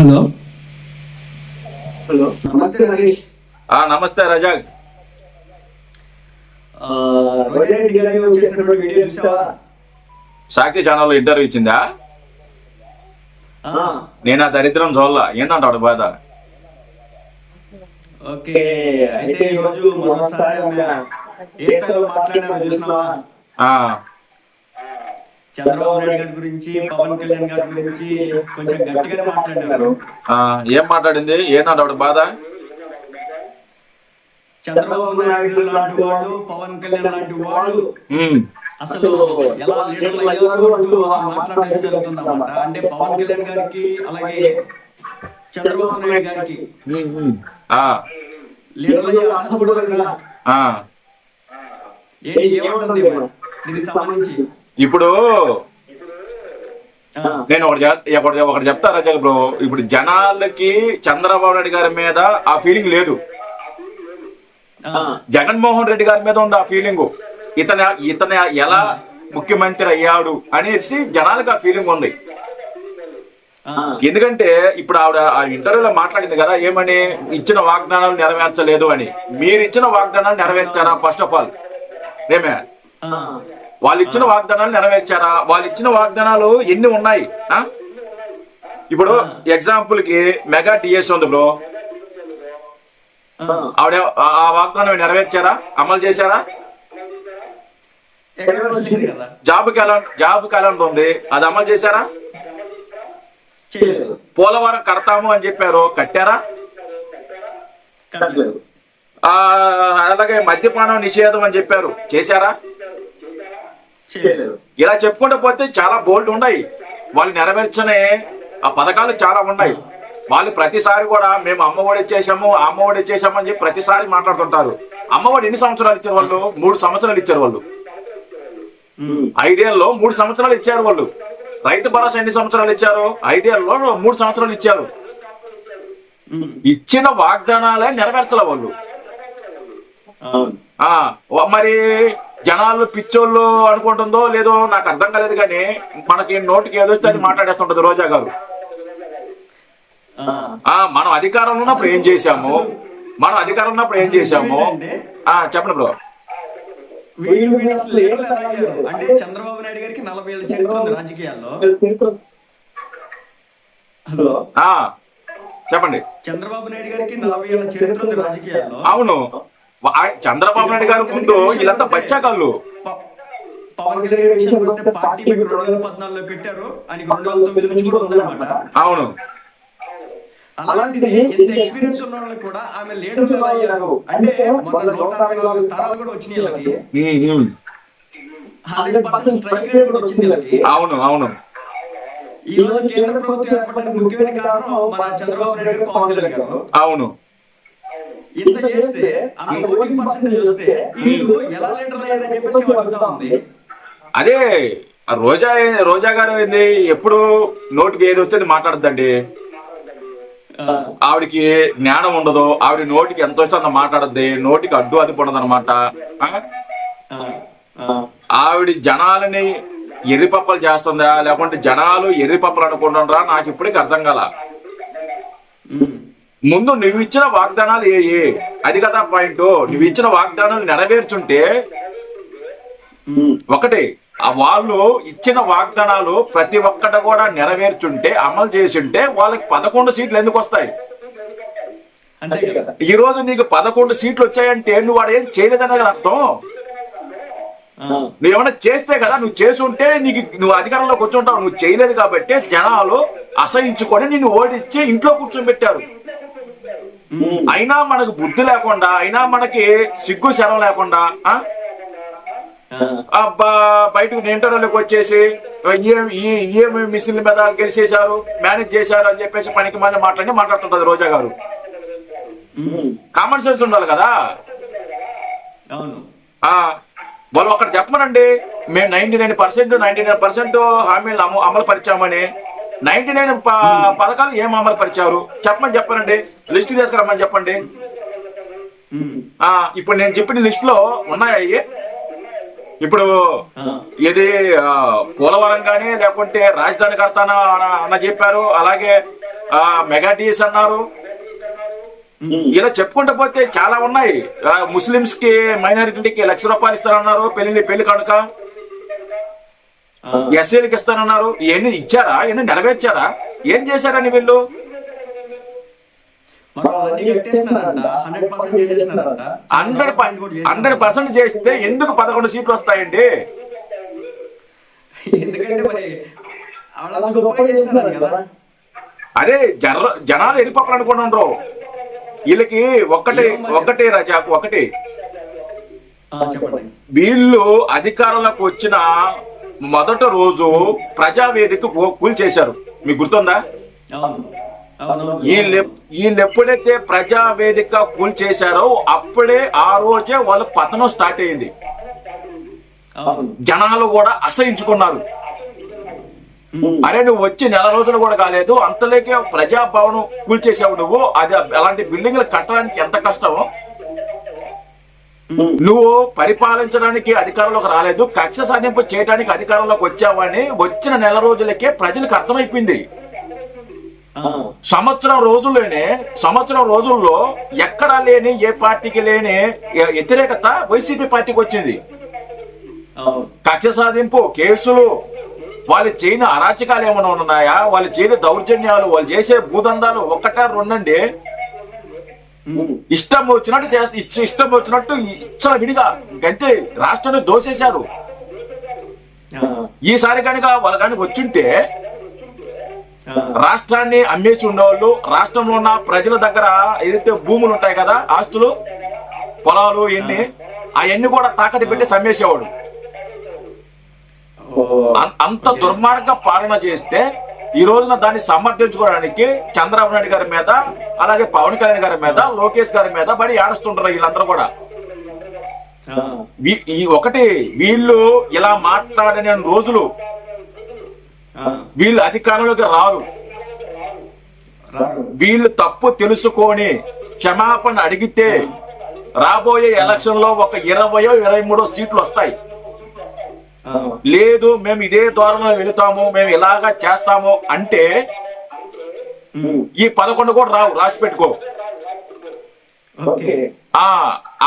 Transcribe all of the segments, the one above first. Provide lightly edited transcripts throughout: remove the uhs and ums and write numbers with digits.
Hello hello నమస్తే నరేష్. నమస్తే రజాక్. రోజారెడ్డి గారు చేసినటువంటి వీడియో చూసావా? సాక్షి ఛానల్లో ఇంటర్వ్యూ ఇచ్చిందా? నేను ఆ దరిద్రం చూడాల. ఏంటంటాడు బాధ? ఓకే, అయితే ఈరోజు మరోసారి ఏ స్థాయిలో మాట్లాడారో చూసినావా? చంద్రబాబు నాయుడు గారి గురించి, పవన్ కళ్యాణ్ గారి గురించి కొంచెం గట్టిగానే మాట్లాడారు. ఏం మాట్లాడింది? ఏంటంటాడు బాధ? చంద్రబాబు నాయుడు లాంటి వాళ్ళు, పవన్ కళ్యాణ్ లాంటి వాళ్ళు అసలు ఎలా లీడర్లు అయ్యారు అంటూ మాట్లాడడం జరుగుతుందన్నమాట. అంటే పవన్ కళ్యాణ్ గారికి అలాగే చంద్రబాబు నాయుడు గారికి లీడర్లు అయ్యే అర్హత కూడా లేదా? ఏమంటుంది దీనికి సంబంధించి? ఇప్పుడు నేను ఒకటి చెప్తా రజాక్ బ్రో. ఇప్పుడు జనాలకి చంద్రబాబు నాయుడు గారి మీద ఆ ఫీలింగ్ లేదు, జగన్మోహన్ రెడ్డి గారి మీద ఉంది ఆ ఫీలింగ్. ఇతను ఎలా ముఖ్యమంత్రి అయ్యాడు అనేసి జనాలకు ఆ ఫీలింగ్ ఉంది. ఎందుకంటే ఇప్పుడు ఆవిడ ఆ ఇంటర్వ్యూలో మాట్లాడింది కదా, ఏమని ఇచ్చిన వాగ్దానాలు నెరవేర్చలేదు అని. మీరు ఇచ్చిన వాగ్దానాలు నెరవేర్చారా? ఫస్ట్ ఆఫ్ ఆల్ ఏమే వాళ్ళు ఇచ్చిన వాగ్దానాలు నెరవేర్చారా? వాళ్ళు ఇచ్చిన వాగ్దానాలు ఎన్ని ఉన్నాయి? ఇప్పుడు ఎగ్జాంపుల్ కి మెగా డిఎస్ ఉంది బ్రో, ఆవిడ ఆ వాగ్దానం నెరవేర్చారా? అమలు చేశారా? జాబ్ క్యాలెండర్ ఉంది, అది అమలు చేశారా? పోలవరం కడతాము అని చెప్పారు, కట్టారా? అలాగే మద్యపానం నిషేధం అని చెప్పారు, చేశారా? ఇలా చెప్పుకుంటూ పోతే చాలా బోల్డ్ ఉన్నాయి. వాళ్ళు నెరవేర్చనే ఆ పథకాలు చాలా ఉన్నాయి. వాళ్ళు ప్రతిసారి కూడా మేము అమ్మఒడి ఇచ్చేసాము అని చెప్పి ప్రతిసారి మాట్లాడుతుంటారు. అమ్మఒడి ఎన్ని సంవత్సరాలు ఇచ్చారు వాళ్ళు? 3 సంవత్సరాలు ఇచ్చారు వాళ్ళు. 5 ఏళ్ళలో 3 సంవత్సరాలు ఇచ్చారు వాళ్ళు. రైతు భరోసా ఎన్ని సంవత్సరాలు ఇచ్చారు? 5 ఏళ్ళలో 3 సంవత్సరాలు ఇచ్చారు. ఇచ్చిన వాగ్దానాలే నెరవేర్చలే వాళ్ళు. మరి జనాలు పిచ్చోళ్ళు అనుకుంటుందో లేదో నాకు అర్థం కాలేదు, కానీ మనకి నోటికి ఏదొస్తే అది మాట్లాడేస్తుంటది రోజా గారు. మనం అధికారంలో ఉన్నప్పుడు ఏం చేశాము, చెప్పండి బ్రో. అంటే చంద్రబాబు నాయుడు గారికి 40 ఏళ్ల చరిత్ర ఉంది రాజకీయాల్లో. హలో చెప్పండి. చంద్రబాబు నాయుడు గారికి 40 ఏళ్ల చరిత్ర ఉంది రాజకీయాల్లో. అవును, చంద్రబాబు నాయుడు గారి ముందు వీళ్ళంతా బచ్చాకాళ్ళు. పవన్ కళ్యాణ్ విషయానికి వస్తే పార్టీ 2014లో పెట్టారు, ఆయనకి 2009 నుంచి కూడా ఉందన్నమాట. అవును, అలాంటిది ఎంత ఎక్స్పీరియన్స్ ఉన్న వాళ్ళకి కూడా ఆమె లీడర్లు ఎలా అయ్యారు అంటే మన 164 స్థానాలు కూడా వచ్చినాయి వీళ్ళకి. 100% స్ట్రైక్ రేట్ కూడా వచ్చింది వీళ్ళకి. అవును. ఈ రోజు కేంద్ర ప్రభుత్వం ఏర్పడడానికి ముఖ్యమైన కారణం మన చంద్రబాబు నాయుడు గారు, పవన్ కళ్యాణ్ గారు. అవును, ఇంత చేస్తే అంత ఓటింగ్ పర్సెంటేజ్ వస్తే వీళ్ళు ఎలా లీడర్లు అయ్యారని చెప్పేసి అడుగుతా ఉంది. అదే రోజా గారు ఏంది, ఎప్పుడు నోటికి ఏది వస్తే అది మాట్లాడద్దండి. ఆవిడికి జ్ఞానం ఉండదు, ఆవిడ నోటికి ఎంత వస్తే అంత మాట్లాడద్ది, నోటికి అడ్డు అది పడదు అనమాట. ఆవిడ జనాలని ఎర్రిపప్పలు చేస్తుందా లేకుంటే జనాలు ఎర్రిపప్పలు అనుకుంటున్నారా? నాకు ఇప్పటికి అర్థం కాల. ముందు నువ్వు ఇచ్చిన వాగ్దానాలు అది కదా పాయింట్. నువ్వు ఇచ్చిన వాగ్దానాలు నెరవేర్చుంటే ఒకటి, వాళ్ళు ఇచ్చిన వాగ్దానాలు ప్రతి ఒక్కటి కూడా నెరవేర్చుంటే, అమలు చేసింటే వాళ్ళకి 11 సీట్లు ఎందుకు వస్తాయి? ఈ రోజు నీకు 11 సీట్లు వచ్చాయంటే నువ్వు వాడు ఏం చేయలేదనే అర్థం. నువ్వేమన్నా చేస్తే కదా, నువ్వు చేసి ఉంటే నువ్వు అధికారంలోకి వచ్చి ఉంటావు. నువ్వు చేయలేదు కాబట్టి జనాలు అసహించుకొని నిన్ను ఓడించి ఇంట్లో కూర్చోబెట్టారు. అయినా మనకు బుద్ధి లేకుండా, అయినా మనకి సిగ్గు శరం లేకుండా బయటకు ఇంటర్వ్యూలోకి వచ్చేసి ఏమి మిషన్ల మీద గెలిచేశారు, మేనేజ్ చేశారు అని చెప్పేసి పనికి మళ్ళీ మాట్లాడుతుంటది రోజా గారు. కామన్ సెన్స్ ఉండాలి కదా. వాళ్ళు ఒకటి చెప్పమనండి, మేము 99% హామీలు అమలు పరిచామని. 99 పథకాలు ఏం అమలు పరిచారు చెప్పనండి. లిస్ట్ తీసుకురమ్మని చెప్పండి. ఇప్పుడు నేను చెప్పిన లిస్ట్ లో ఉన్నాయా? ఇప్పుడు ఇది పోలవరం కానీ లేకుంటే రాజధాని కడతానా అన్న చెప్పారు. అలాగే మెగా టీఎస్ అన్నారు. ఇలా చెప్పుకుంటూ పోతే చాలా ఉన్నాయి. ముస్లిమ్స్ కి మైనారిటీకి ₹1,00,000 ఇస్తారన్నారు, పెళ్లి కనుక. ఎస్సీలకి ఇస్తానన్నారు. ఇవన్నీ ఇచ్చారా? ఇవన్నీ నెరవేర్చారా? ఏం చేశారని వీళ్ళు? 100% చేస్తే ఎందుకు 11 సీట్లు వస్తాయండి? ఎందుకంటే మరి వాళ్ళంతా గొప్పగా చేస్తున్నారు కదా. అదే జనాలు ఎరిపప్పులు అనుకుంటున్నారు. వీళ్ళకి ఒక్కటే రజాకు ఒకటి, చెప్పండి. వీళ్ళు అధికారంలోకి వచ్చిన మొదటి రోజు ప్రజావేదిక కూల్చేశారు. మీకు గుర్తుందా? వీళ్ళు ఎప్పుడైతే ప్రజావేదిక కూల్చేశారో అప్పుడే ఆ రోజే వాళ్ళ పతనం స్టార్ట్ అయింది. జనాలు కూడా అసహించుకున్నారు. అరే నువ్వు వచ్చి 4 రోజులు కూడా కాలేదు, అంతలోకే ప్రజాభవనం కూల్చేసావు నువ్వు. అది అలాంటి బిల్డింగ్లు కట్టడానికి ఎంత కష్టమో. నువ్వు పరిపాలించడానికి అధికారంలోకి రాలేదు, కక్ష సాధింపు చేయడానికి అధికారంలోకి వచ్చావని వచ్చిన 4 రోజులకే ప్రజలకు అర్థమైపోయింది. సంవత్సరం రోజుల్లో ఎక్కడా లేని, ఏ పార్టీకి లేని వ్యతిరేకత వైసీపీ పార్టీకి వచ్చింది. కక్ష సాధింపు కేసులు, వాళ్ళు చేయని అరాచకాలు ఏమైనా ఉన్నాయా? వాళ్ళు చేయని దౌర్జన్యాలు, వాళ్ళు చేసే భూదందాలు ఒక్కట రెండండి. ఇష్టం వచ్చినట్టు ఇష్టం వచ్చినట్టు ఇచ్చల విడిగా గంతే రాష్ట్రాన్ని దోసేశారు. ఈసారి కనుక వాళ్ళు కానీ వచ్చుంటే రాష్ట్రాన్ని అమ్మేసి ఉండేవాళ్ళు. రాష్ట్రంలో ఉన్న ప్రజల దగ్గర ఏదైతే భూములు ఉంటాయి కదా, ఆస్తులు, పొలాలు, అవన్నీ కూడా తాకట్టు పెట్టి సమ్మేసేవాడు. అంత దుర్మార్గ పాలన చేస్తే ఈ రోజున దాన్ని సమర్థించుకోవడానికి చంద్రబాబు నాయుడు గారి మీద, అలాగే పవన్ కళ్యాణ్ గారి మీద, లోకేష్ గారి మీద బడి ఏడుస్తుంటారు వీళ్ళందరూ కూడా. వీళ్ళు ఇలా మాట్లాడిన రోజులు వీళ్ళు అధికారంలోకి రారు. వీళ్ళు తప్పు తెలుసుకొని క్షమాపణ అడిగితే రాబోయే ఎలక్షన్ లో ఒక 20-23 సీట్లు వస్తాయి. లేదు మేము ఇదే ధోరణిలో వెళుతాము, మేము ఇలాగా చేస్తాము అంటే ఈ 11 కూడా రావు, రాసి పెట్టుకో.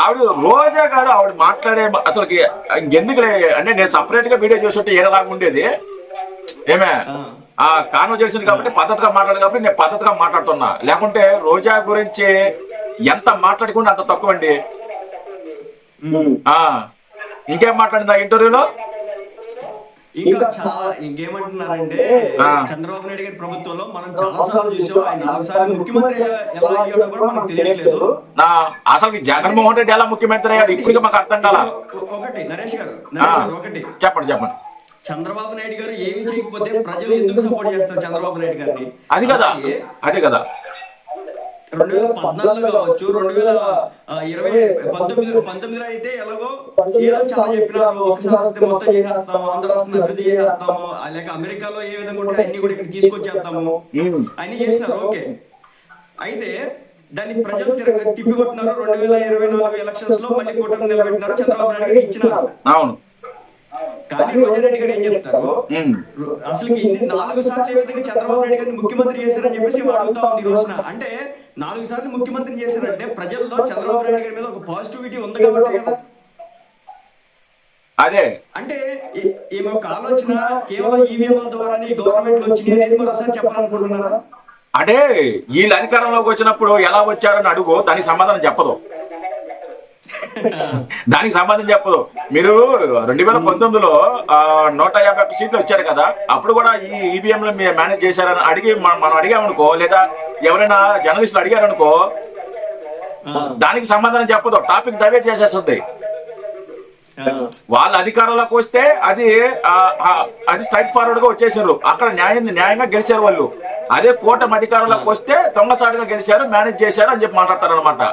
ఆవిడ రోజా గారు ఆవిడ మాట్లాడే అసలుకి ఎందుకులే అంటే నేను సపరేట్ గా వీడియో చేస్తుంటే ఏలాగా ఉండేది. ఏమే కాన్వర్జేషన్ కాబట్టి పద్ధతిగా మాట్లాడదు కాబట్టి నేను పద్ధతిగా మాట్లాడుతున్నా. లేకుంటే రోజా గురించి ఎంత మాట్లాడుకుంటే అంత తక్కువ అండి. ఇంకేం మాట్లాడింది ఆ ఇంటర్వ్యూలో? ఇంకా చాలా ఇంకేమంటున్నారంటే చంద్రబాబు నాయుడు గారి ప్రభుత్వంలో మనం చాలా సార్లు చూసాం, ఆయన 4 సార్లు ముఖ్యమంత్రి ఎలా అయ్యాడో కూడా మనకు తెలియట్లేదు. అసలు జగన్మోహన్ రెడ్డి ఎలా ముఖ్యమంత్రి అయ్యాడు ఇప్పటికీ మాకు అర్థం కాల. ఒకటి నరేష్ గారు చెప్పండి. చంద్రబాబు నాయుడు గారు ఏమి చేయకపోతే ప్రజలు ఎందుకు సపోర్ట్ చేస్తారు చంద్రబాబు నాయుడు గారిని? అదే కదా 2014 కావచ్చు, 2019 అయితే ఎలాగో ఏదో చాలా చెప్పినారు. ఒకసారి వస్తే మొత్తం చేసేస్తాము, ఆంధ్ర రాష్ట్రం అభివృద్ధి చేసేస్తాము, లేక అమెరికాలో ఏ విధంగా ఉంటే అన్ని కూడా ఇక్కడ తీసుకొచ్చేస్తాము అన్ని చేసినారు. ఓకే, అయితే దాన్ని ప్రజలు తిప్పికొట్టినారు. 2024 ఎలక్షన్స్ లో మళ్ళీ కూటమి నిలబెట్టినారు, చంద్రబాబు నాయుడు గారు ఇచ్చినారు. అవును. కానీ రోజారెడ్డి గారు ఏం చెప్తారు, అసలు 4 సార్లు ఏ విధంగా చంద్రబాబు నాయుడు గారిని ముఖ్యమంత్రి చేశారని చెప్పేసి అడుగుతా ఉంది ఈ రోజున. అంటే 4 సార్లు ముఖ్యమంత్రి చేశారంటే ప్రజల్లో చంద్రబాబు నాయుడు గారి మీద ఒక పాజిటివిటీ ఉంది కాబట్టి కదా. అదే అంటే ఈమె ఒక ఆలోచన కేవలం ఈవీఎంల ద్వారానే గవర్నమెంట్ వచ్చింది అనేది మరోసారి చెప్పాలనుకుంటున్నారా? అంటే వీళ్ళు అధికారంలోకి వచ్చినప్పుడు ఎలా వచ్చారని అడుగు, దానికి సమాధానం చెప్పదు. మీరు 2019లో 151 సీట్లు వచ్చారు కదా, అప్పుడు కూడా ఈ ఈవీఎంలు మేనేజ్ చేశారని మనం అడిగామనుకో, లేదా ఎవరైనా జర్నలిస్టులు అడిగారనుకో, దానికి సమాధానం చెప్పదు, టాపిక్ డైవర్ట్ చేసేస్తుంది. వాళ్ళ అధికారంలోకి వస్తే అది స్ట్రైట్ ఫార్వర్డ్ గా వచ్చేసారు, అక్కడ న్యాయంగా గెలిచారు వాళ్ళు. అదే కూటమి అధికారంలోకి వస్తే దొంగచాటుగా గెలిచారు, మేనేజ్ చేశారు అని చెప్పి మాట్లాడతారు అనమాట.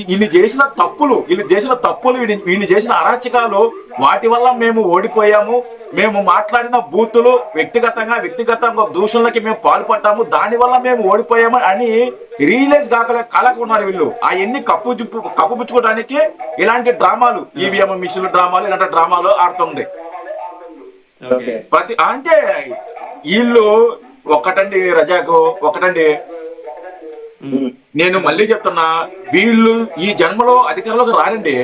వీళ్ళు చేసిన తప్పులు, వీళ్ళు చేసిన అరాచకాలు, వాటి వల్ల మేము ఓడిపోయాము, మేము మాట్లాడిన బూతులు వ్యక్తిగతంగా దూషణలకి మేము పాల్పడ్డాము, దాని వల్ల మేము ఓడిపోయాము అని రియలైజ్ కాలేకున్నారు వీళ్ళు. అవన్నీ కప్పుపుచ్చుకోవడానికి ఇలాంటి డ్రామాలు, ఈవీఎం మిషన్ల డ్రామాలు, ఇలాంటి డ్రామాలు ఆడుతుంది. అంటే వీళ్ళు ఒక్కటండి రజాకు, ఒకటండి, నేను మళ్ళీ చెప్తున్నా, వీళ్ళు ఈ జన్మలో అధికారంలోకి రారండి.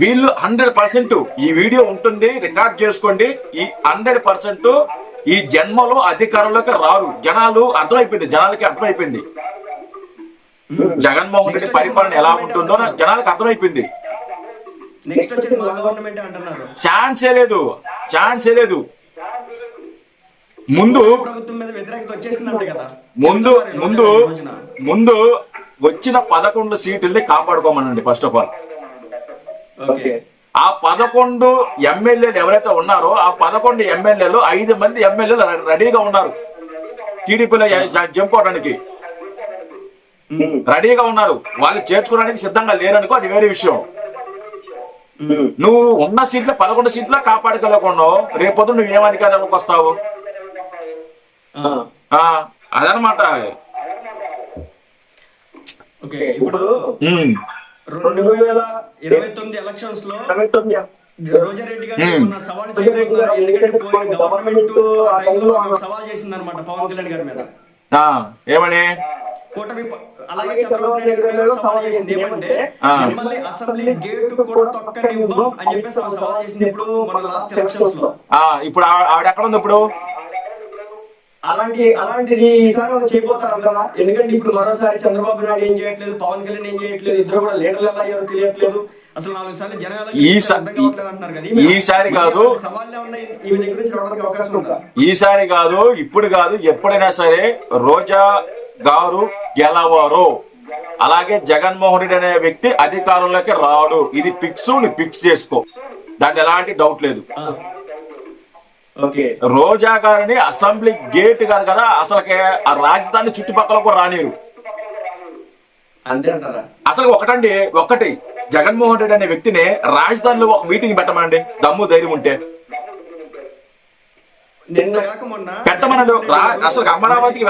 వీళ్ళు 100% ఈ వీడియో ఉంటుంది, రికార్డ్ చేసుకోండి. ఈ 100% ఈ జన్మలో అధికారంలోకి రారు. జనాలకి అర్థమైపోయింది జగన్మోహన్ రెడ్డి పరిపాలన ఎలా ఉంటుందో జనాలకు అర్థమైపోయింది. ఛాన్సే లేదు. ముందు వచ్చిన 11 సీట్లని కాపాడుకోమనండి ఫస్ట్ ఆఫ్ ఆల్. ఆ 11 ఎమ్మెల్యేలు ఎవరైతే ఉన్నారో ఆ 11 ఎమ్మెల్యేలు 5 మంది ఎమ్మెల్యేలు రెడీగా ఉన్నారు టీడీపీలో జంప్ అవడానికి రెడీగా ఉన్నారు. వాళ్ళు చేర్చుకోవడానికి సిద్ధంగా లేరనుకో, అది వేరే విషయం. నువ్వు ఉన్న సీట్లు 11 సీట్లు కాపాడుకోలేకుండా రేపొద్దు నువ్వేం అధికారంలోకి వస్తావు? అదనమాట. ఇప్పుడు 2029 ఎలక్షన్స్ లో రోజారెడ్డి గారు సవాల్ చేయబోతున్నారు. ఎందుకంటే గవర్నమెంట్ సవాల్ చేసింది అనమాట పవన్ కళ్యాణ్ గారి మీద. ఏమని? కూటమి అలాగే చంద్రబాబు నాయుడు గారు సవాల్ చేసింది ఏమంటే, మిమ్మల్ని అసెంబ్లీ గేట్ కూడా తొక్కనివ్వం అని చెప్పేసి సవాల్ చేసింది ఇప్పుడు మన లాస్ట్ ఎలక్షన్స్ లో. ఇప్పుడు ఆవిడ ఎక్కడ ఉంది ఇప్పుడు? అలాంటిది ఈసారి చేయబోతారు కదా. ఎందుకంటే ఇప్పుడు మరోసారి చంద్రబాబు నాయుడు ఏం చేయట్లేదు, పవన్ కళ్యాణ్ ఏం చేయట్లేదు, ఇద్దరు కూడా లీడర్లు ఎలా అయ్యారో తెలియట్లేదు. అసలు 4 సార్లు జనాలు అంటున్నారు కదా. ఈసారి కాదు, సవాళ్ళే ఉన్నాయి. ఈ దగ్గర నుంచి రావడానికి అవకాశం ఉందా? ఈసారి కాదు, ఇప్పుడు కాదు, ఎప్పుడైనా సరే రోజా గారు గెలవరు. అలాగే జగన్మోహన్ రెడ్డి అనే వ్యక్తి అధికారంలోకి రాడు. ఇది ఫిక్స్ చేసుకో, దాంట్లో ఎలాంటి డౌట్ లేదు. రోజా గారిని అసెంబ్లీ గేట్ కాదు కదా, అసలుకే ఆ రాజధాని చుట్టుపక్కల కూడా రానిరు. అసలు ఒకటి జగన్మోహన్ రెడ్డి అనే వ్యక్తిని రాజధానిలో ఒక మీటింగ్ పెట్టమనండి, దమ్ము ధైర్యం ఉంటే పెట్టమనండి. అసలు అమరావతికి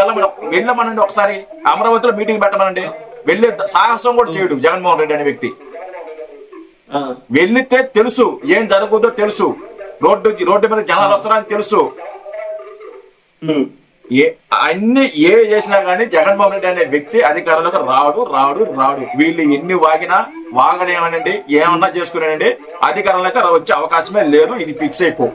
వెళ్ళమనండి, ఒకసారి అమరావతిలో మీటింగ్ పెట్టమనండి. వెళ్ళే సాహసం కూడా చేయడు జగన్మోహన్ రెడ్డి అనే వ్యక్తి. వెళ్ళితే తెలుసు ఏం జరుగుతుందో తెలుసు, రోడ్డు మీద జనాలు వస్తారని తెలుసు. అన్ని చేసినా గానీ జగన్మోహన్ రెడ్డి అనే వ్యక్తి అధికారంలోకి రాడు. వీళ్ళు ఎన్ని వాగనేమనండి, ఏమన్నా చేసుకునేనండి, అధికారంలోకి వచ్చే అవకాశమే లేదు. ఇది ఫిక్స్ అయిపో.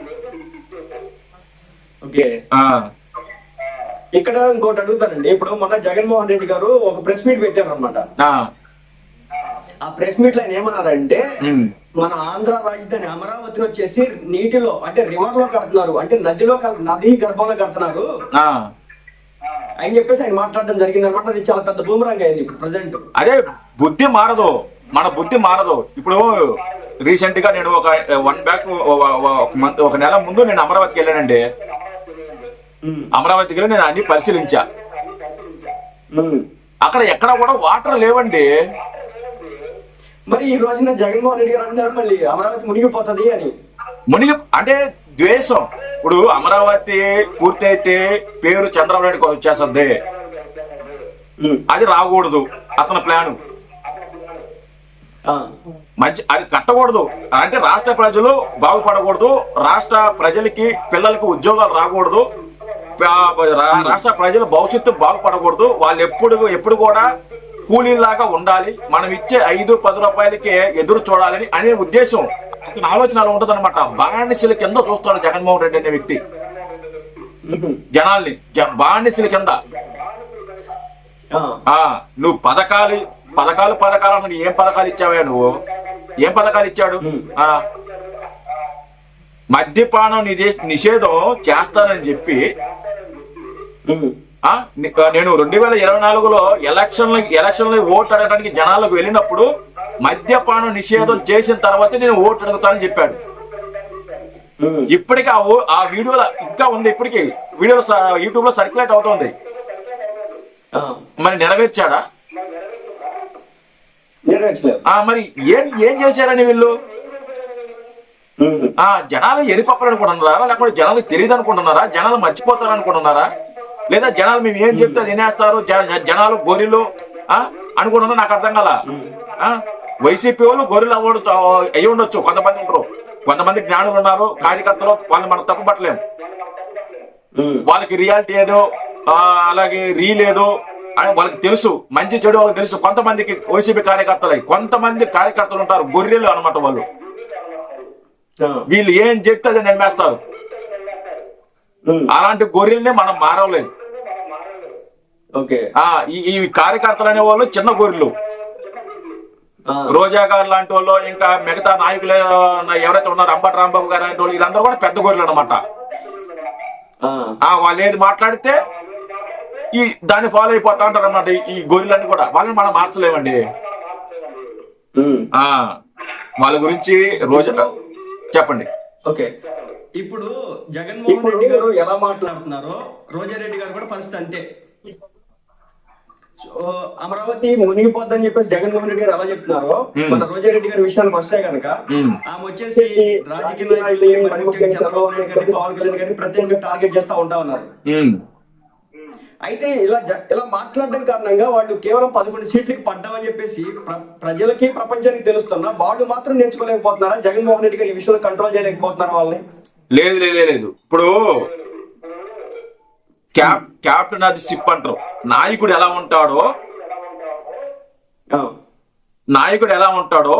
ఇక్కడ ఇంకోటి అడుగుతానండి. ఇప్పుడు మొన్న జగన్మోహన్ రెడ్డి గారు ఒక ప్రెస్ మీట్ పెట్టారు అనమాట. ఆ ప్రెస్ మీట్ లో ఆయన ఏమన్నారంటే, మన ఆంధ్ర రాజధాని అమరావతిని వచ్చేసి నీటిలో అంటే రివర్ లో కడుతున్నారు, అంటే నది గర్భంలో కడుతున్నారు అని చెప్పేసి ఆయన మాట్లాడడం జరిగింది అనమాట. అది చాలా పెద్ద బూమరాంగ్ అయింది ఇప్పుడు ప్రెసెంట్. అదే బుద్ధి మారదు, మన బుద్ధి మారదు. ఇప్పుడు రీసెంట్ గా నేను ఒక నెల ముందు నేను అమరావతికి వెళ్ళానండి. అమరావతికి వెళ్ళి నేను అన్ని పరిశీలించా. అక్కడ ఎక్కడ కూడా వాటర్ లేవండి. మరి ఈ రోజున జగన్మోహన్ రెడ్డి గారు అన్నారు మళ్ళీ అమరావతి మునిగిపోతుంది అని. అంటే ద్వేషం. ఇప్పుడు అమరావతి పూర్తి అయితే పేరు చంద్రబాబు నాయుడు వచ్చేస్తుంది, అది రాకూడదు అతని ప్లాను. అది కట్టకూడదు అంటే రాష్ట్ర ప్రజలు బాగుపడకూడదు, రాష్ట్ర ప్రజలకి పిల్లలకి ఉద్యోగాలు రాకూడదు, రాష్ట్ర ప్రజల భవిష్యత్తు బాగుపడకూడదు. వాళ్ళు ఎప్పుడు కూడా కూలీలాగా ఉండాలి, మనం ఇచ్చే 5-10 రూపాయలకి ఎదురు చూడాలని అనే ఉద్దేశం అతని ఆలోచనలో ఉంటది అనమాట. బానిసల కింద చూస్తాడు జగన్మోహన్ రెడ్డి అనే వ్యక్తి జనాల్ని, బానిసల కింద. నువ్వు పథకాలు ఏం పథకాలు ఇచ్చావా నువ్వు? ఏం పథకాలు ఇచ్చాడు? మద్యపానం నిషేధం చేస్తానని చెప్పి నేను 2024లో ఎలక్షన్లో ఓటు అడగడానికి జనాలకు వెళ్ళినప్పుడు మద్యపానం నిషేధం చేసిన తర్వాత నేను ఓటు అడుగుతానని చెప్పాడు. ఇప్పటికీ ఆ వీడియోలో ఇంకా ఉంది, ఇప్పటికీ వీడియో యూట్యూబ్ లో సర్క్యులేట్ అవుతుంది. మరి నెరవేర్చాడా? మరి ఏం చేశారని వీళ్ళు? జనాలు ఎరిపప్పలు అనుకుంటున్నారా, లేకపోతే జనాలు తెలియదు అనుకుంటున్నారా, జనాలు మర్చిపోతారు అనుకుంటున్నారా, లేదా జనాలు మేము ఏం చెప్తే తినేస్తారు, జనాలు గొర్రెలు అనుకుంటున్నా? నాకు అర్థం కాల. వైసీపీ వాళ్ళు గొర్రెలు అయ్యి ఉండొచ్చు, కొంతమంది ఉంటారు, కొంతమంది జ్ఞానులు ఉన్నారు, కార్యకర్తలు, వాళ్ళు మనం తప్పు పట్టలేము. వాళ్ళకి రియాలిటీ ఏదో అలాగే రీల్ ఏదో అని వాళ్ళకి తెలుసు, మంచి చెడు వాళ్ళకి తెలుసు. కొంతమందికి వైసీపీ కార్యకర్తలు, కొంతమంది కార్యకర్తలు ఉంటారు గొర్రెలు అనమాట. వాళ్ళు వీళ్ళు ఏం చెప్తే అది నమ్మేస్తారు. అలాంటి గొర్రెల్ని మనం మారవలేదు. ఈ కార్యకర్తలు అనే వాళ్ళు చిన్న గొర్రెలు. రోజా గారు లాంటి వాళ్ళు, ఇంకా మిగతా నాయకులు ఎవరైతే ఉన్నారో అంబటి రాంబాబు గారు లాంటి వాళ్ళు, ఇదంతా కూడా పెద్ద గొర్రెలు అనమాట. వాళ్ళు ఏది మాట్లాడితే దాన్ని ఫాలో అయిపోతా ఉంటారు అన్నమాట. ఈ గొర్రెలన్నీ కూడా వాళ్ళని మనం మార్చలేమండి. వాళ్ళ గురించి రోజా చెప్పండి. ఓకే, ఇప్పుడు జగన్మోహన్ రెడ్డి గారు ఎలా మాట్లాడుతున్నారో రోజారెడ్డి గారు కూడా పరిస్థితి అంతే. అమరావతి మునిగిపోద్దని చెప్పేసి జగన్మోహన్ రెడ్డి గారు ఎలా చెప్తున్నారో, మన రోజారెడ్డి గారి విషయానికి వస్తే కనుక ఆమె వచ్చేసి రాజకీయ నాయకులు, మరి ముఖ్యంగా చంద్రబాబు నాయుడు గారిని, పవన్ కళ్యాణ్ గారిని ప్రత్యేకంగా టార్గెట్ చేస్తా ఉంటా ఉన్నారు. అయితే ఇలా మాట్లాడడం కారణంగా వాళ్ళు కేవలం 11 సీట్లకి పడ్డామని చెప్పేసి ప్రజలకి, ప్రపంచానికి తెలుస్తున్నా వాళ్ళు మాత్రం నేర్చుకోలేకపోతున్నారా? జగన్మోహన్ రెడ్డి గారు ఈ విషయంలో కంట్రోల్ చేయలేకపోతున్నారా వాళ్ళని? లేదు లేదు, ఇప్పుడు క్యాప్టెన్ అది సిప్ అంటారు. నాయకుడు ఎలా ఉంటాడో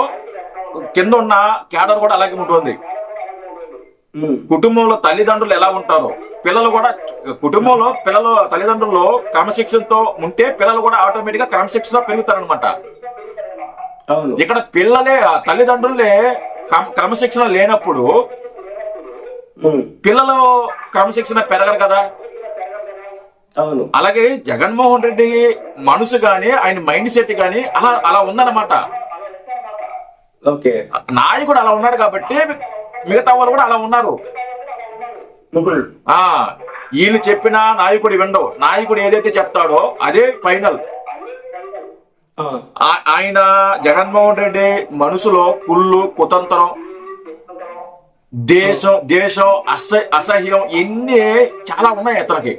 కింద ఉన్న క్యాడర్ కూడా అలాగే ఉంటుంది. కుటుంబంలో తల్లిదండ్రులు ఎలా ఉంటారో పిల్లలు కూడా, కుటుంబంలో తల్లిదండ్రులు క్రమశిక్షణతో ఉంటే పిల్లలు కూడా ఆటోమేటిక్ గా క్రమశిక్షణ పెరుగుతారనమాట. ఇక్కడ తల్లిదండ్రులే క్రమశిక్షణ లేనప్పుడు పిల్లలు క్రమశిక్షణ పెరగరు కదా. అలాగే జగన్మోహన్ రెడ్డి మనసు గాని, ఆయన మైండ్ సెట్ గాని అలా ఉందన్నమాట. నాయకుడు అలా ఉన్నాడు కాబట్టి మిగతా వాళ్ళు కూడా అలా ఉన్నారు. వీళ్ళు చెప్పిన నాయకుడు వినడు. నాయకుడు ఏదైతే చెప్తాడో అదే ఫైనల్. ఆయన జగన్మోహన్ రెడ్డి మనసులో కుళ్ళు, కుతంత్రం, దేశం అసహ్యం ఎన్ని చాలా ఉన్నాయి అతనికి.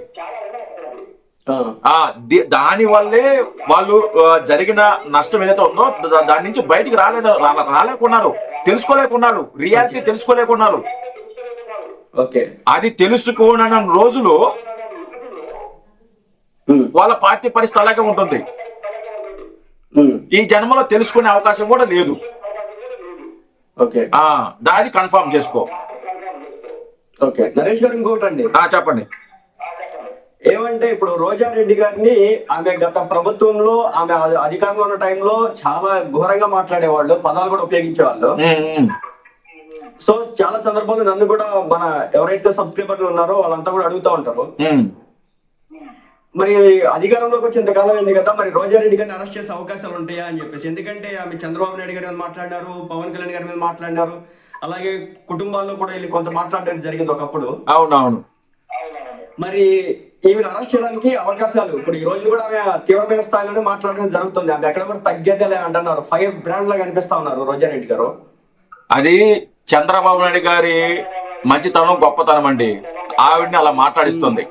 దాని వల్లే వాళ్ళు జరిగిన నష్టం ఏదైతే ఉందో దాని నుంచి బయటికి రాలేకున్నారు, తెలుసుకోలేకున్నారు, రియాలిటీ తెలుసుకోలేకున్నారు. అది తెలుసుకోని రోజులు వాళ్ళ పార్టీ పరిస్థితి అలాగే ఉంటుంది. ఈ జన్మలో తెలుసుకునే అవకాశం కూడా లేదు. దాన్ని కన్ఫర్మ్ చేసుకో. నరేష్ గారు ఇంకొకటి అండి, చెప్పండి. ఏమంటే ఇప్పుడు రోజారెడ్డి గారిని ఆమె గత ప్రభుత్వంలో, ఆమె అధికారంలో ఉన్న టైంలో చాలా ఘోరంగా మాట్లాడేవాళ్ళు, పదాలు కూడా ఉపయోగించేవాళ్ళు. సో చాలా సందర్భాల్లో నన్ను కూడా మన ఎవరైతే సబ్స్క్రైబర్లు ఉన్నారో వాళ్ళంతా కూడా అడుగుతా ఉంటారు, మరి అధికారంలోకి వచ్చి ఇంతకాలం అయింది కదా, మరి రోజారెడ్డి గారిని అరెస్ట్ చేసే అవకాశాలు ఉంటాయా అని చెప్పేసి. ఎందుకంటే ఆమె చంద్రబాబు నాయుడు గారి మీద మాట్లాడినారు, పవన్ కళ్యాణ్ గారి మీద మాట్లాడినారు, అలాగే కుటుంబాల్లో కూడా వెళ్ళి కొంత మాట్లాడడం జరిగింది ఒకప్పుడు. అవునవును. మరి ఈమెను అరెస్ట్ చేయడానికి అవకాశాలు ఇప్పుడు ఈ రోజు కూడా ఆమె తీవ్రమైన స్థాయిలోనే మాట్లాడడం జరుగుతుంది. ఆమె ఎక్కడ కూడా తగ్గేదే అంటున్నారు. ఫైర్ బ్రాండ్ లాగా కనిపిస్తా ఉన్నారు రోజారెడ్డి గారు. అది చంద్రబాబు నాయుడు గారి మంచితనం, గొప్పతనం అండి. ఆవిడ్ని అలా మాట్లాడిస్తుంది.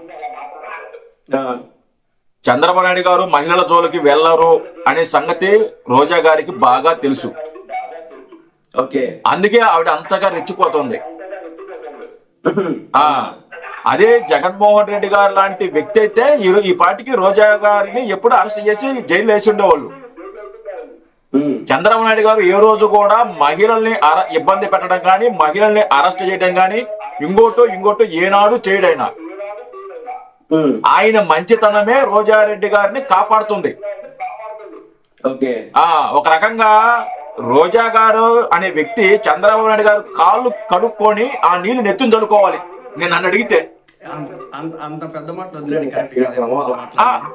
చంద్రబాబు నాయుడు గారు మహిళల జోలికి వెళ్లరు అనే సంగతి రోజా గారికి బాగా తెలుసు. అందుకే ఆవిడ అంతగా రెచ్చిపోతుంది. అదే జగన్మోహన్ రెడ్డి గారు లాంటి వ్యక్తి అయితే ఈ పార్టీకి రోజా గారిని ఎప్పుడు అరెస్ట్ చేసి జైలు వేసి ఉండేవాళ్ళు. చంద్రబాబు నాయుడు గారు ఏ రోజు కూడా మహిళల్ని ఇబ్బంది పెట్టడం కానీ, మహిళల్ని అరెస్ట్ చేయడం కానీ ఇంకోటో ఏనాడు చేయడైనా. ఆయన మంచితనమే రోజారెడ్డి గారిని కాపాడుతుంది. ఒక రకంగా రోజా గారు అనే వ్యక్తి చంద్రబాబు నాయుడు గారు కాళ్ళు కడుక్కొని ఆ నీళ్లు నెత్తుని చదువుకోవాలి. నేను నన్ను అడిగితే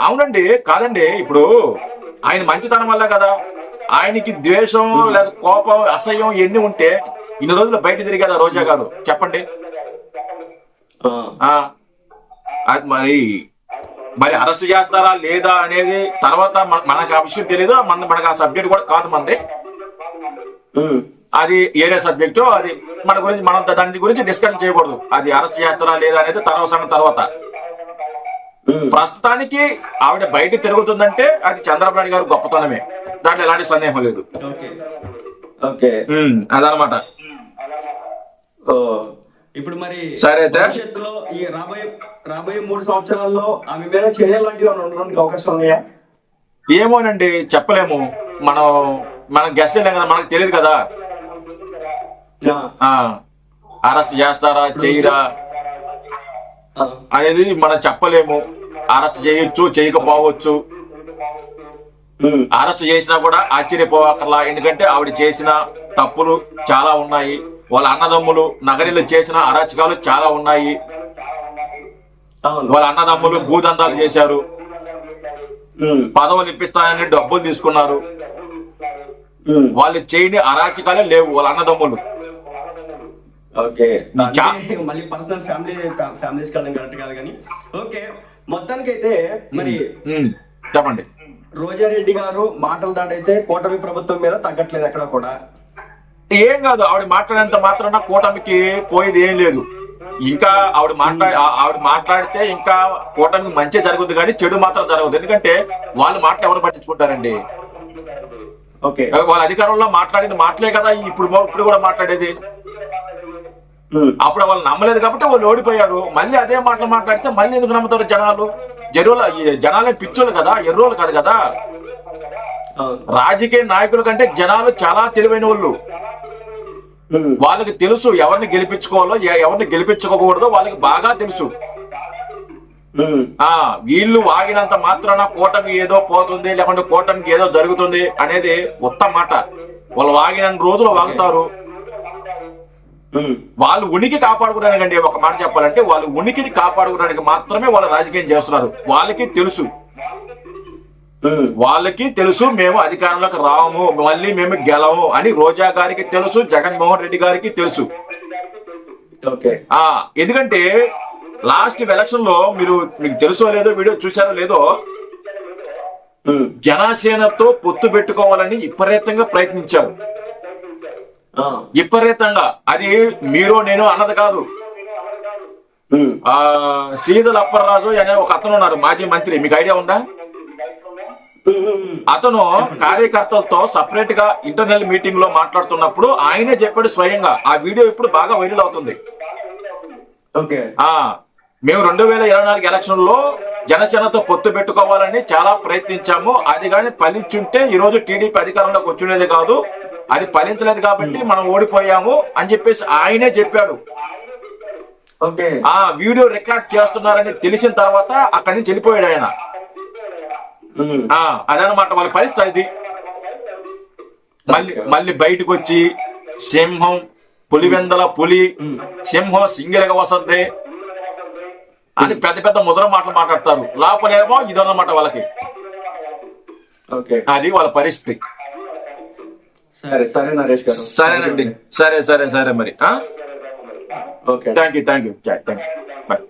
అవునండి, కాదండి. ఇప్పుడు ఆయన మంచితనం వల్ల కదా. ఆయనకి ద్వేషం లేదా కోపం, అసహ్యం ఎన్ని ఉంటే ఇన్ని రోజులు బయట తిరిగాదా రోజా గారు? చెప్పండి. మరి అరెస్ట్ చేస్తారా లేదా అనేది తర్వాత మనకు ఆ విషయం తెలియదు. మనకు ఆ సబ్జెక్ట్ కూడా కాదు మనది. అది ఏరే సబ్జెక్టు. అది మన గురించి మనం దాని గురించి డిస్కషన్ చేయకూడదు. అది అరెస్ట్ చేస్తారా లేదా అనేది తర్వాత. ప్రస్తుతానికి ఆవిడ బయట తిరుగుతుందంటే అది చంద్రబాబు నాయుడు గారు గొప్పతనమే, దాంట్లో ఎలాంటి సందేహం లేదు. అదనమాట. ఇప్పుడు మరి సరే అయితే. భవిష్యత్తులో ఈ రాబోయే 3 సంవత్సరాల్లో ఆమె మీద చర్యలాంటివి ఉండడానికి అవకాశం ఉన్నాయా? ఏమోనండి, చెప్పలేము. మనం గెస్ట్ చేయలేం కదా, మనకు తెలియదు కదా. అరెస్ట్ చేస్తారా చేయరా అనేది మనం చెప్పలేము. అరెస్ట్ చేయొచ్చు, చేయకపోవచ్చు. అరెస్ట్ చేసినా కూడా ఆశ్చర్యపోవక్కర్లా, ఎందుకంటే ఆవిడ చేసిన తప్పులు చాలా ఉన్నాయి. వాళ్ళ అన్నదమ్ములు నగరిలో చేసిన అరాచకాలు చాలా ఉన్నాయి. వాళ్ళ అన్నదమ్ములు భూదందాలు చేశారు, పదవులు ఇప్పిస్తానని డబ్బులు తీసుకున్నారు. వాళ్ళు చేయని అరాచకాలే లేవు వాళ్ళ అన్నదమ్ములు. మళ్ళీ పర్సనల్ ఫ్యామిలీస్ వెళ్ళడం కరెక్ట్ కాదు కానీ ఓకే. మొత్తానికి అయితే మరి చెప్పండి. రోజారెడ్డి గారు మాటల దాటైతే కూటమి ప్రభుత్వం మీద తగ్గట్లేదు ఎక్కడ కూడా. ఏం కాదు, ఆవిడ మాట్లాడేంత మాత్రాన కూటమికి పోయేది ఏం లేదు. ఇంకా ఆవిడ మాట్లాడితే ఇంకా కూటమికి మంచి జరుగుద్ది కానీ చెడు మాత్రం జరగదు. ఎందుకంటే వాళ్ళ మాటలు ఎవరు పట్టించుకుంటారండి? వాళ్ళ అధికారంలో మాట్లాడిన మాటలే కదా ఇప్పుడు కూడా మాట్లాడేది. అప్పుడు వాళ్ళు నమ్మలేదు కాబట్టి వాళ్ళు ఓడిపోయారు. మళ్ళీ అదే మాటలు మాట్లాడితే మళ్ళీ ఎందుకు నమ్ముతారు జనాలు? జనాలే పిచ్చోళ్ళు కదా, ఎర్రోళ్ళు కాదు కదా. రాజకీయ నాయకుల కంటే జనాలు చాలా తెలివైన వాళ్ళు. వాళ్ళకి తెలుసు ఎవరిని గెలిపించుకోవాలో ఎవరిని గెలిపించుకోకూడదో వాళ్ళకి బాగా తెలుసు. వీళ్ళు వాగినంత మాత్రాన కూటమి ఏదో పోతుంది, లేకుంటే కూటమికి ఏదో జరుగుతుంది అనేది ఉత్తమ మాట. వాళ్ళు వాగిన రోజులు వాగుతారు. వాళ్ళు ఉనికి కాపాడుకోవడానికండి, ఒక మాట చెప్పాలంటే వాళ్ళు ఉనికిని కాపాడుకోవడానికి మాత్రమే వాళ్ళు రాజకీయం చేస్తున్నారు. వాళ్ళకి తెలుసు మేము అధికారంలోకి రాము, మళ్ళీ మేము గెలము అని రోజా గారికి తెలుసు, జగన్మోహన్ రెడ్డి గారికి తెలుసు. ఎందుకంటే లాస్ట్ ఎలక్షన్ లో మీకు తెలుసో లేదో, వీడియో చూసారో లేదో, జనసేనతో పొత్తు పెట్టుకోవాలని విపరీతంగా ప్రయత్నించారు. విపరీతంగా. అది మీరు నేను అన్నది కాదు. శ్రీధర్ అప్పర్రాజు అనే ఒక అతను ఉన్నారు, మాజీ మంత్రి, మీకు ఐడియా ఉందా? అతను కార్యకర్తలతో సపరేట్ గా ఇంటర్నల్ మీటింగ్ లో మాట్లాడుతున్నప్పుడు ఆయనే చెప్పాడు స్వయంగా. ఆ వీడియో ఇప్పుడు బాగా వైరల్ అవుతుంది. మేము 2024 ఎలక్షన్ లో జనసేనతో పొత్తు పెట్టుకోవాలని చాలా ప్రయత్నించాము. అది కానీ ఫలించుంటే ఈ రోజు టీడీపీ అధికారంలోకి వచ్చుండేది కాదు. అది ఫలించలేదు కాబట్టి మనం ఓడిపోయాము అని చెప్పేసి ఆయనే చెప్పాడు. ఆ వీడియో రికార్డ్ చేస్తున్నారని తెలిసిన తర్వాత అక్కడి నుంచి వెళ్ళిపోయాడు ఆయన. అదనమాట వాళ్ళ పరిస్థితి. మళ్ళీ బయటకు వచ్చి సింహం పులివెందల పులి, సింహం సింగిల్గా వసద్దే అని పెద్ద పెద్ద ముద్ర మాటలు మాట్లాడతారు. లోపలేమో ఇదన్నమాట వాళ్ళకి. అది వాళ్ళ పరిస్థితి. సరే నరేష్ గారు. సరేనండి. సరే మరి. Thank you. బాయ్.